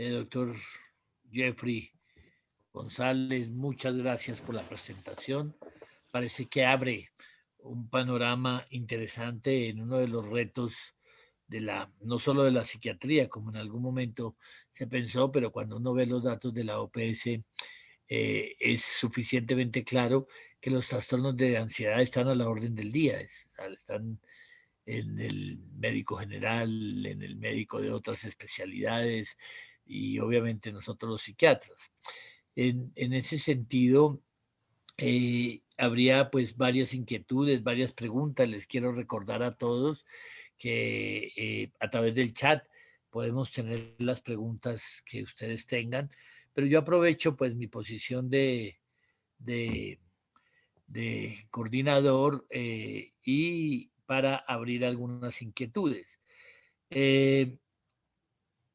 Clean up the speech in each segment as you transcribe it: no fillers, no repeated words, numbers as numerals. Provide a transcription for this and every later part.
Doctor Jeffrey González, muchas gracias por la presentación. Parece que abre un panorama interesante en uno de los retos de no solo de la psiquiatría, como en algún momento se pensó, pero cuando uno ve los datos de la OPS, es suficientemente claro que los trastornos de ansiedad están a la orden del día, están en el médico general, en el médico de otras especialidades y obviamente nosotros los psiquiatras. En ese sentido, habría pues varias inquietudes, varias preguntas. Les quiero recordar a todos que a través del chat podemos tener las preguntas que ustedes tengan, pero yo aprovecho pues mi posición de, de coordinador y para abrir algunas inquietudes.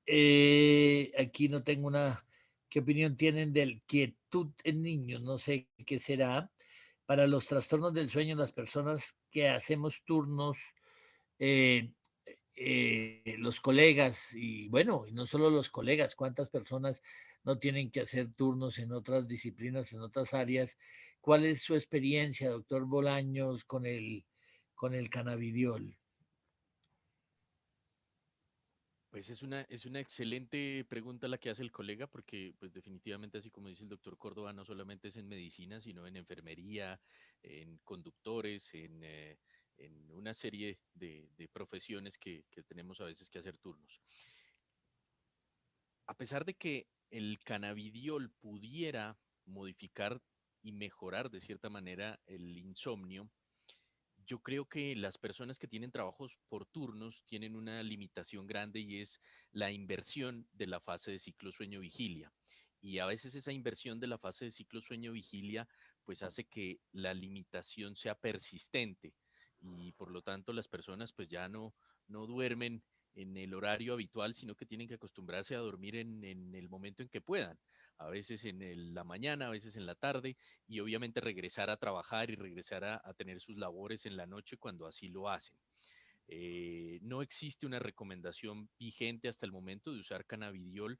Eh, aquí no tengo una. ¿Qué opinión tienen del quietud en niños? No sé qué será. Para los trastornos del sueño, las personas que hacemos turnos, eh, los colegas, y bueno, y no solo los colegas, cuántas personas no tienen que hacer turnos en otras disciplinas, en otras áreas. ¿Cuál es su experiencia, doctor Bolaños, con el cannabidiol? Pues es una excelente pregunta la que hace el colega, porque pues definitivamente, así como dice el doctor Córdoba, no solamente es en medicina, sino en enfermería, en conductores, en una serie de profesiones que tenemos a veces que hacer turnos. A pesar de que el cannabidiol pudiera modificar y mejorar de cierta manera el insomnio, yo creo que las personas que tienen trabajos por turnos tienen una limitación grande y es la inversión de la fase de ciclo sueño-vigilia. Y a veces esa inversión de la fase de ciclo sueño-vigilia pues hace que la limitación sea persistente y por lo tanto las personas pues ya no duermen en el horario habitual, sino que tienen que acostumbrarse a dormir en el momento en que puedan, a veces en la mañana, a veces en la tarde, y obviamente regresar a trabajar y regresar a tener sus labores en la noche cuando así lo hacen. No existe una recomendación vigente hasta el momento de usar cannabidiol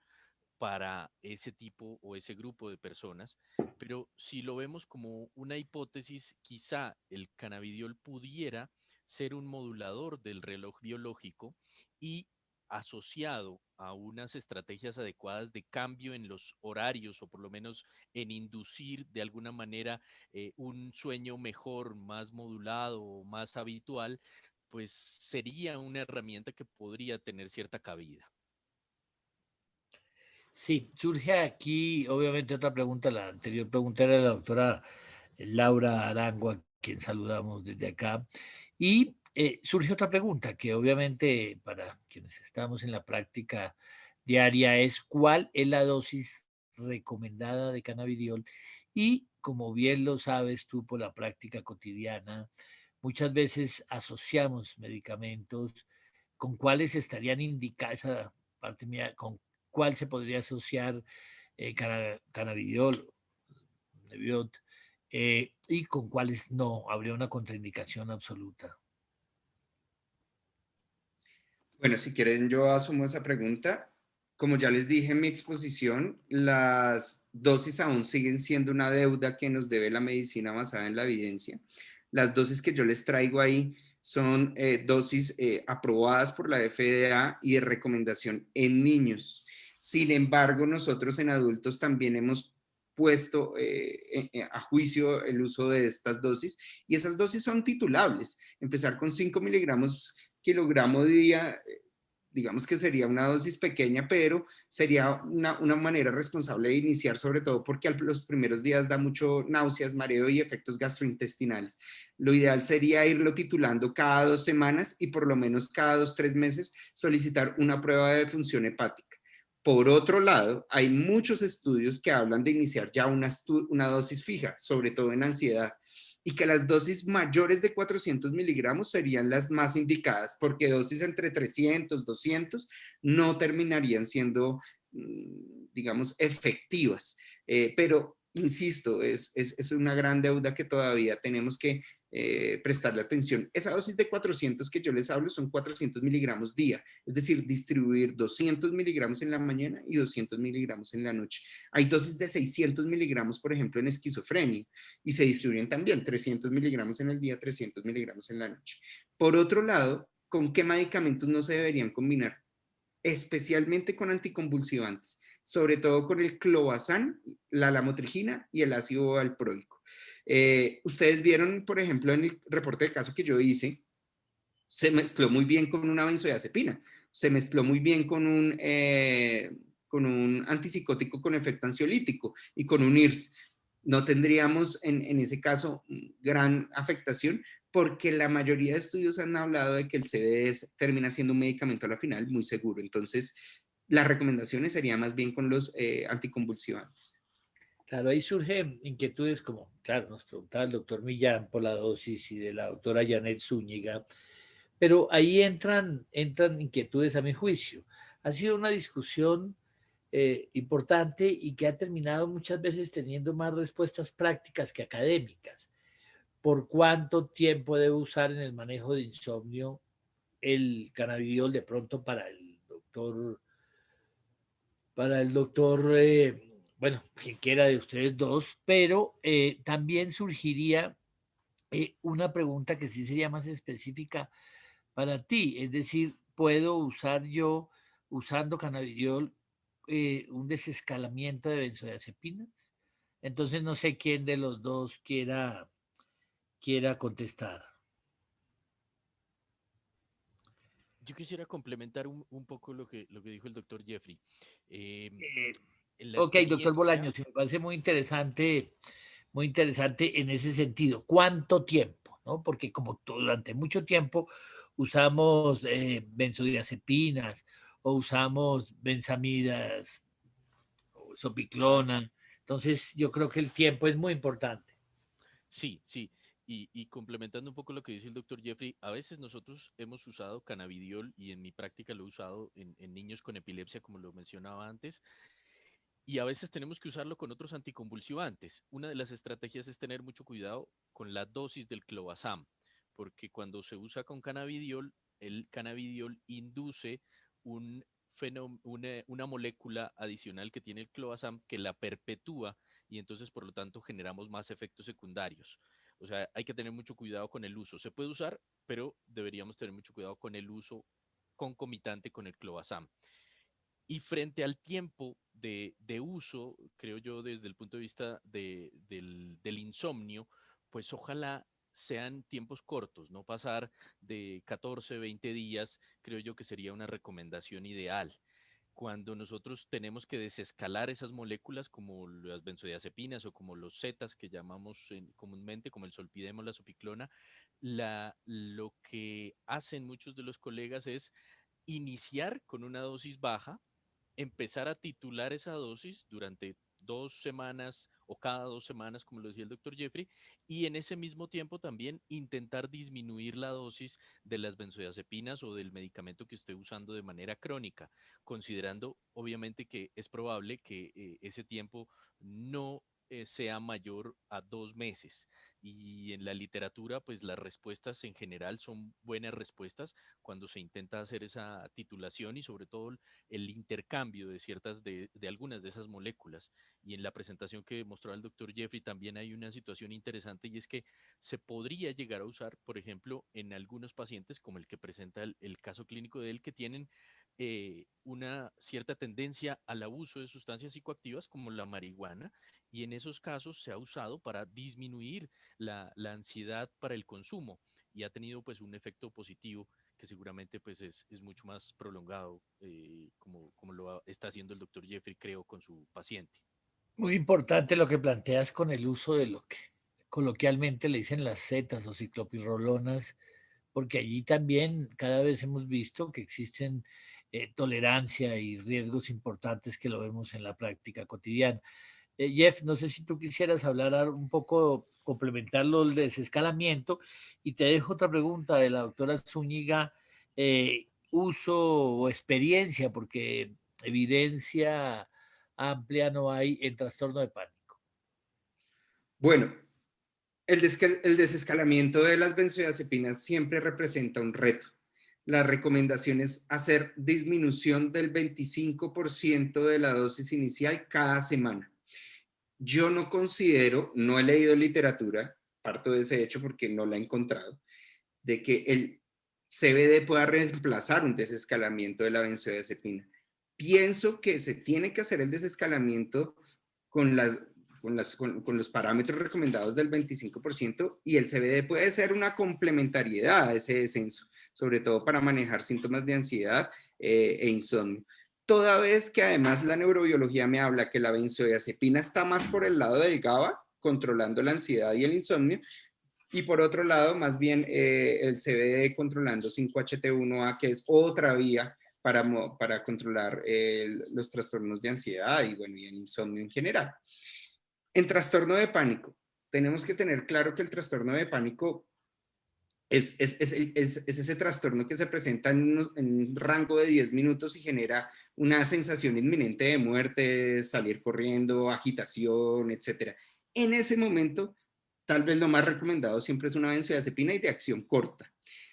para ese tipo o ese grupo de personas, pero si lo vemos como una hipótesis, quizá el cannabidiol pudiera ser un modulador del reloj biológico y asociado a unas estrategias adecuadas de cambio en los horarios o por lo menos en inducir de alguna manera un sueño mejor, más modulado o más habitual, pues sería una herramienta que podría tener cierta cabida. Sí, surge aquí, obviamente, otra pregunta. La anterior pregunta era de la doctora Laura Arango, a quien saludamos desde acá. Y surge otra pregunta que obviamente para quienes estamos en la práctica diaria es ¿cuál es la dosis recomendada de cannabidiol? Y como bien lo sabes tú por la práctica cotidiana, muchas veces asociamos medicamentos con cuáles estarían indicadas, esa parte mía, con cuál se podría asociar cannabidiol, Neviot, y con cuáles no, habría una contraindicación absoluta. Bueno, si quieren, yo asumo esa pregunta. Como ya les dije en mi exposición, las dosis aún siguen siendo una deuda que nos debe la medicina basada en la evidencia. Las dosis que yo les traigo ahí son dosis aprobadas por la FDA y de recomendación en niños. Sin embargo, nosotros en adultos también hemos puesto a juicio el uso de estas dosis y esas dosis son titulables. Empezar con 5 miligramos kilogramo día, digamos que sería una dosis pequeña, pero sería una manera responsable de iniciar, sobre todo porque los primeros días da mucho náuseas, mareo y efectos gastrointestinales. Lo ideal sería irlo titulando cada 2 semanas y por lo menos cada 2, 3 meses solicitar una prueba de función hepática. Por otro lado, hay muchos estudios que hablan de iniciar ya una dosis fija, sobre todo en ansiedad, y que las dosis mayores de 400 miligramos serían las más indicadas, porque dosis entre 300, 200 no terminarían siendo, digamos, efectivas. Pero insisto, es una gran deuda que todavía tenemos que prestarle atención. Esa dosis de 400 que yo les hablo son 400 miligramos día, es decir, distribuir 200 miligramos en la mañana y 200 miligramos en la noche. Hay dosis de 600 miligramos, por ejemplo, en esquizofrenia, y se distribuyen también 300 miligramos en el día, 300 miligramos en la noche. Por otro lado, ¿con qué medicamentos no se deberían combinar? Especialmente con anticonvulsivantes, sobre todo con el clobazam, la lamotrigina y el ácido valproico. Ustedes vieron, por ejemplo, en el reporte de caso que yo hice, se mezcló muy bien con una benzodiazepina, se mezcló muy bien con un antipsicótico con efecto ansiolítico y con un IRS. No tendríamos en ese caso gran afectación, porque la mayoría de estudios han hablado de que el CBD termina siendo un medicamento a la final muy seguro. Entonces, las recomendaciones serían más bien con los anticonvulsivantes. Claro, ahí surgen inquietudes como, claro, nos preguntaba el doctor Millán por la dosis y de la doctora Janet Zúñiga, pero ahí entran inquietudes a mi juicio. Ha sido una discusión importante y que ha terminado muchas veces teniendo más respuestas prácticas que académicas. ¿Por cuánto tiempo debe usar en el manejo de insomnio el cannabidiol de pronto para el doctor, bueno, quien quiera de ustedes dos, pero también surgiría una pregunta que sí sería más específica para ti, es decir, ¿puedo usar yo, usando cannabidiol, un desescalamiento de benzodiazepinas? Entonces no sé quién de los dos quiera contestar. Yo quisiera complementar un poco lo que dijo el doctor Jeffrey. Em, Eh, en la ok, doctor experiencia, Bolaños, me parece muy interesante en ese sentido. ¿Cuánto tiempo? ¿No? Porque como durante mucho tiempo usamos benzodiazepinas o usamos benzamidas o sopiclona, entonces yo creo que el tiempo es muy importante. sí, sí. Y complementando un poco lo que dice el doctor Jeffrey, a veces nosotros hemos usado cannabidiol y en mi práctica lo he usado en niños con epilepsia, como lo mencionaba antes, y a veces tenemos que usarlo con otros anticonvulsivantes. Una de las estrategias es tener mucho cuidado con la dosis del clobazam, porque cuando se usa con cannabidiol, el cannabidiol induce un una molécula adicional que tiene el clobazam que la perpetúa y entonces por lo tanto generamos más efectos secundarios. O sea, hay que tener mucho cuidado con el uso. Se puede usar, pero deberíamos tener mucho cuidado con el uso concomitante con el clobazam. Y frente al tiempo de uso, creo yo, desde el punto de vista del insomnio, pues ojalá sean tiempos cortos, no pasar de 14, 20 días, creo yo que sería una recomendación ideal. Cuando nosotros tenemos que desescalar esas moléculas como las benzodiazepinas o como los zetas que llamamos comúnmente, como el solpidem o la sopiclona, lo que hacen muchos de los colegas es iniciar con una dosis baja, empezar a titular esa dosis durante 2 semanas o cada 2 semanas, como lo decía el doctor Jeffrey, y en ese mismo tiempo también intentar disminuir la dosis de las benzodiazepinas o del medicamento que esté usando de manera crónica, considerando obviamente que es probable que ese tiempo no sea mayor a 2 meses. Y en la literatura, pues las respuestas en general son buenas respuestas cuando se intenta hacer esa titulación y sobre todo el intercambio de de algunas de esas moléculas. Y en la presentación que mostró el doctor Jeffrey también hay una situación interesante y es que se podría llegar a usar, por ejemplo, en algunos pacientes, como el que presenta el caso clínico de él, que tienen una cierta tendencia al abuso de sustancias psicoactivas como la marihuana, y en esos casos se ha usado para disminuir la ansiedad para el consumo y ha tenido pues un efecto positivo que seguramente pues es mucho más prolongado, como lo está haciendo el doctor Jeffrey, creo, con su paciente. Muy importante lo que planteas con el uso de lo que coloquialmente le dicen las setas o ciclopirrolonas, porque allí también cada vez hemos visto que existen tolerancia y riesgos importantes que lo vemos en la práctica cotidiana. Jeff, no sé si tú quisieras hablar un poco, complementarlo el desescalamiento, y te dejo otra pregunta de la doctora Zúñiga, uso o experiencia, porque evidencia amplia no hay en trastorno de pánico. Bueno, el desescalamiento de las benzodiazepinas siempre representa un reto. La recomendación es hacer disminución del 25% de la dosis inicial cada semana. Yo no considero, no he leído literatura, parto de ese hecho porque no la he encontrado, de que el CBD pueda reemplazar un desescalamiento de la benzodiazepina. Pienso que se tiene que hacer el desescalamiento con, con los parámetros recomendados del 25% y el CBD puede ser una complementariedad a ese descenso, sobre todo para manejar síntomas de ansiedad e insomnio. Toda vez que además la neurobiología me habla que la benzodiazepina está más por el lado del GABA, controlando la ansiedad y el insomnio, y por otro lado, más bien el CBD controlando 5-HT1A, que es otra vía para controlar los trastornos de ansiedad y, bueno, y el insomnio en general. En trastorno de pánico, tenemos que tener claro que el trastorno de pánico es ese trastorno que se presenta en un rango de 10 minutos y genera una sensación inminente de muerte, salir corriendo, agitación, etc. En ese momento, tal vez lo más recomendado siempre es una benzodiazepina y de acción corta.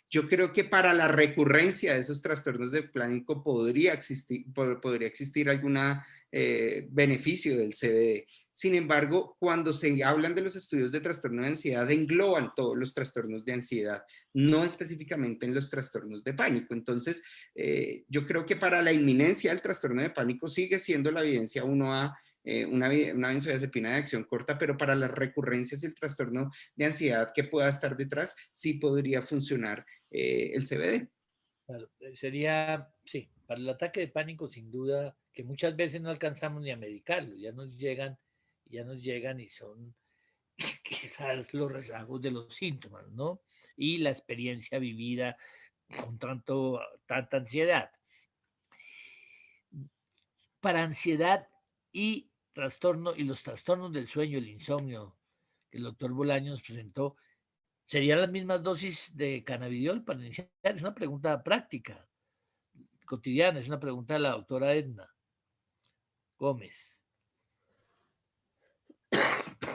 Yo creo que para la recurrencia de esos trastornos de pánico podría existir algún beneficio del CBD. Sin embargo, cuando se hablan de los estudios de trastorno de ansiedad, engloban todos los trastornos de ansiedad, no específicamente en los trastornos de pánico. Entonces, yo creo que para la inminencia del trastorno de pánico sigue siendo la evidencia 1A, una benzodiazepina de acción corta, pero para las recurrencias y el trastorno de ansiedad que pueda estar detrás, sí podría funcionar el CBD. Claro, sería, sí, para el ataque de pánico, sin duda, que muchas veces no alcanzamos ni a medicarlo, ya nos llegan y son quizás los rezagos de los síntomas, ¿no? Y la experiencia vivida con tanta ansiedad. Para ansiedad y trastorno, y los trastornos del sueño, el insomnio, que el doctor Bolaños presentó, ¿serían las mismas dosis de cannabidiol para iniciar? Es una pregunta práctica, cotidiana, es una pregunta de la doctora Edna Gómez.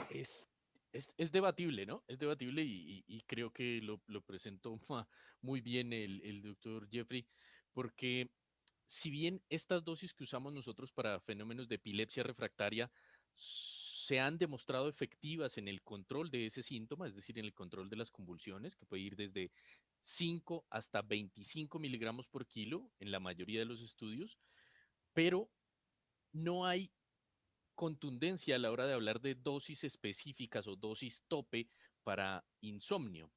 Es debatible, ¿no? Es debatible y creo que lo presentó muy bien el doctor Jeffrey, porque si bien estas dosis que usamos nosotros para fenómenos de epilepsia refractaria se han demostrado efectivas en el control de ese síntoma, es decir, en el control de las convulsiones, que puede ir desde 5 hasta 25 miligramos por kilo en la mayoría de los estudios, pero no hay contundencia a la hora de hablar de dosis específicas o dosis tope para insomnio.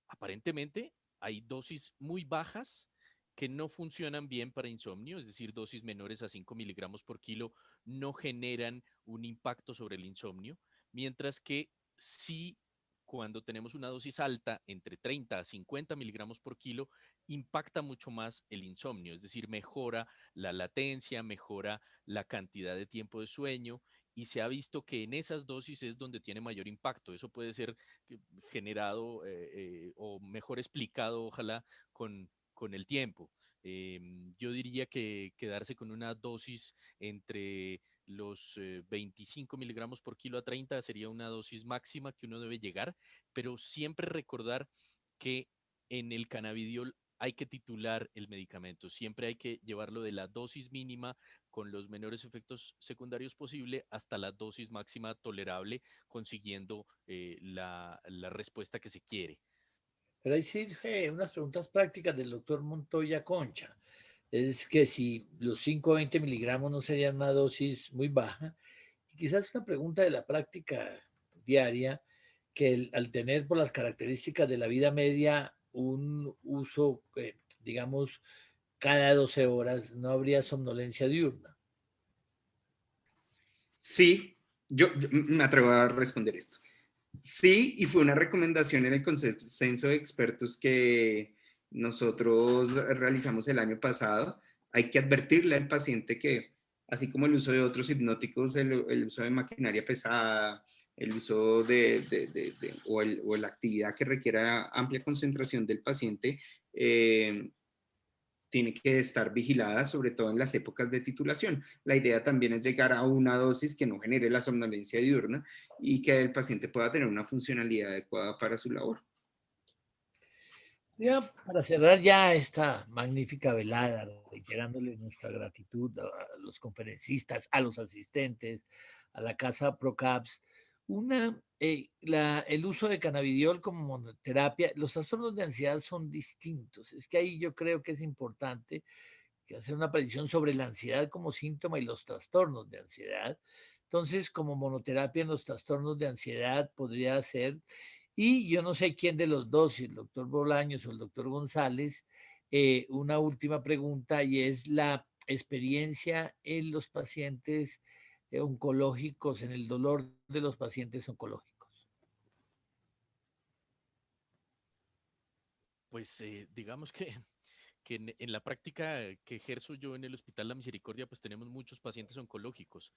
Aparentemente hay dosis muy bajas que no funcionan bien para insomnio, es decir, dosis menores a 5 miligramos por kilo no generan un impacto sobre el insomnio, mientras que sí, cuando tenemos una dosis alta, entre 30 a 50 miligramos por kilo, impacta mucho más el insomnio, es decir, mejora la latencia, mejora la cantidad de tiempo de sueño y se ha visto que en esas dosis es donde tiene mayor impacto. Eso puede ser generado o mejor explicado, ojalá, con el tiempo. Yo diría que quedarse con una dosis entre los 25 miligramos por kilo a 30 sería una dosis máxima que uno debe llegar, pero siempre recordar que en el cannabidiol hay que titular el medicamento, siempre hay que llevarlo de la dosis mínima con los menores efectos secundarios posible hasta la dosis máxima tolerable, consiguiendo la respuesta que se quiere. Pero ahí surge unas preguntas prácticas del doctor Montoya Concha. Es que si los 5 o 20 miligramos no serían una dosis muy baja, y quizás una pregunta de la práctica diaria, que al tener por las características de la vida media un uso, digamos, cada 12 horas, no habría somnolencia diurna. Sí, yo me atrevo a responder esto. Sí, y fue una recomendación en el consenso de expertos que nosotros realizamos el año pasado. Hay que advertirle al paciente que, así como el uso de otros hipnóticos, el uso de maquinaria pesada, el uso o la actividad que requiera amplia concentración del paciente, tiene que estar vigilada, sobre todo en las épocas de titulación. La idea también es llegar a una dosis que no genere la somnolencia diurna y que el paciente pueda tener una funcionalidad adecuada para su labor. Ya, para cerrar ya esta magnífica velada, reiterándole nuestra gratitud a los conferencistas, a los asistentes, a la Casa ProCaps, el uso de cannabidiol como monoterapia, los trastornos de ansiedad son distintos. Es que ahí yo creo que es importante que hacer una predicción sobre la ansiedad como síntoma y los trastornos de ansiedad. Entonces, como monoterapia en los trastornos de ansiedad podría ser, y yo no sé quién de los dos, si el doctor Bolaños o el doctor González, una última pregunta y es la experiencia en los pacientes oncológicos, en el dolor de los pacientes oncológicos. Pues digamos que en la práctica que ejerzo yo en el Hospital La Misericordia, pues tenemos muchos pacientes oncológicos,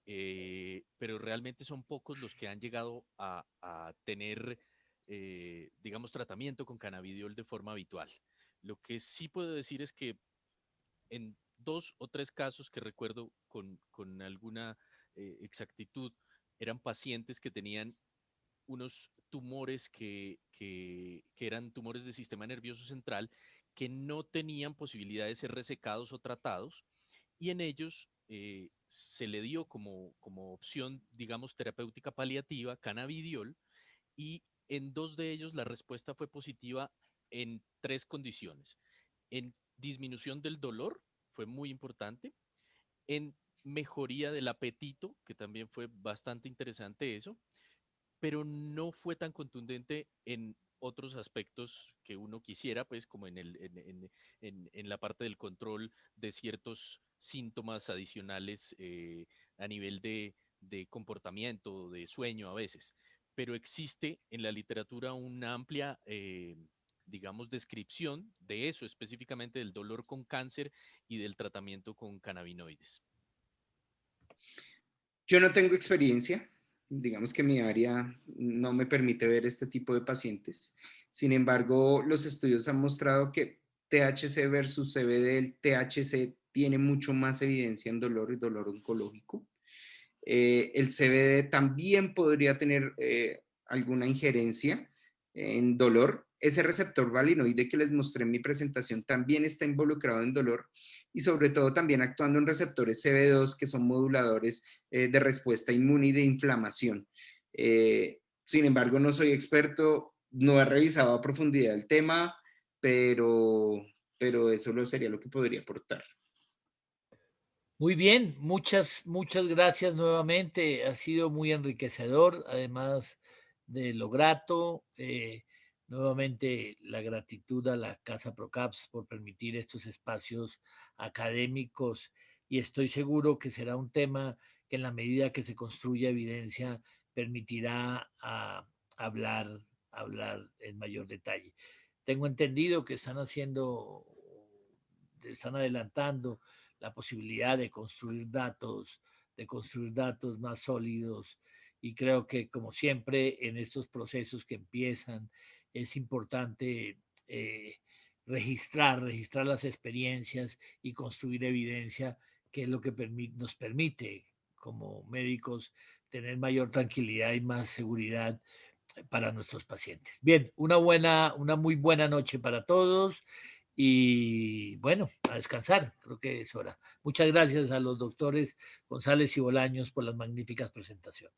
pero realmente son pocos los que han llegado a tener, digamos, tratamiento con cannabidiol de forma habitual. Lo que sí puedo decir es que en 2 o 3 casos que recuerdo con alguna exactitud, eran pacientes que tenían unos tumores que eran tumores del sistema nervioso central que no tenían posibilidad de ser resecados o tratados, y en ellos se le dio como opción, digamos, terapéutica paliativa, cannabidiol, y en 2 de ellos la respuesta fue positiva en 3 condiciones. En disminución del dolor, fue muy importante, en mejoría del apetito, que también fue bastante interesante eso, pero no fue tan contundente en otros aspectos que uno quisiera, pues como en la parte del control de ciertos síntomas adicionales a nivel de comportamiento, de sueño a veces. Pero existe en la literatura una amplia, digamos, descripción de eso, específicamente del dolor con cáncer y del tratamiento con cannabinoides. Yo no tengo experiencia, digamos que mi área no me permite ver este tipo de pacientes. Sin embargo, los estudios han mostrado que THC versus CBD, el THC tiene mucho más evidencia en dolor y dolor oncológico. El CBD también podría tener alguna injerencia en dolor. Ese receptor valinoide que les mostré en mi presentación también está involucrado en dolor y sobre todo también actuando en receptores CB2 que son moduladores de respuesta inmune y de inflamación. Sin embargo, no soy experto, no he revisado a profundidad el tema, pero eso sería lo que podría aportar. Muy bien, muchas gracias nuevamente. Ha sido muy enriquecedor, además de lo grato. Nuevamente la gratitud a la Casa Procaps por permitir estos espacios académicos y estoy seguro que será un tema que en la medida que se construya evidencia permitirá hablar en mayor detalle. Tengo entendido que están adelantando la posibilidad de construir datos más sólidos. Y creo que, como siempre, en estos procesos que empiezan, es importante registrar las experiencias y construir evidencia, que es lo que nos permite, como médicos, tener mayor tranquilidad y más seguridad para nuestros pacientes. Bien, una muy buena noche para todos y bueno, a descansar, creo que es hora. Muchas gracias a los doctores González y Bolaños por las magníficas presentaciones.